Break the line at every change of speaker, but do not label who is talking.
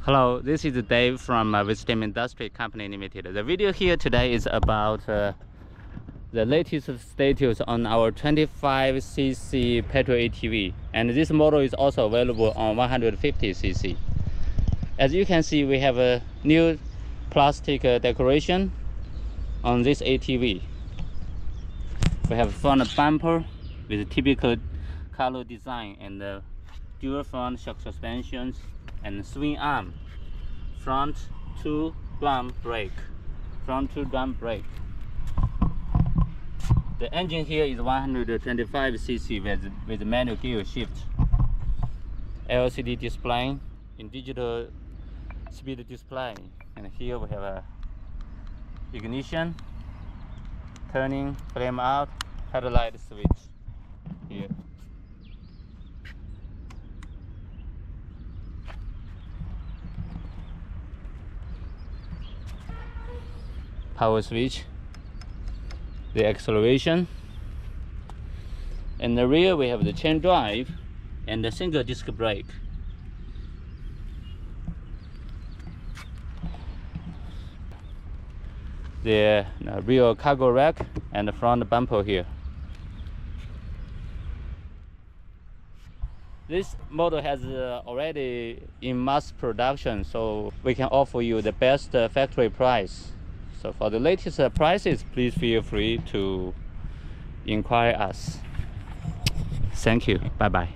Hello, this is Dave from Wisdom Industry Company Limited. The video here today is about the latest status on our 25cc petrol ATV, and this model is also available on 150cc. As you can see, we have a new plastic decoration on this ATV. We have front bumper with typical color design and dual front shock suspensions and swing arm, front two drum brake. The engine here is 125cc with manual gear shift, LCD display in digital speed display, and here we have a ignition, turning, flame out, headlight switch here. Power switch, the acceleration. In the rear we have the chain drive and the single disc brake. The rear cargo rack and the front bumper here. This model has already in mass production, so we can offer you the best factory price. So for the latest prices, please feel free to inquire us. Thank you. Bye bye.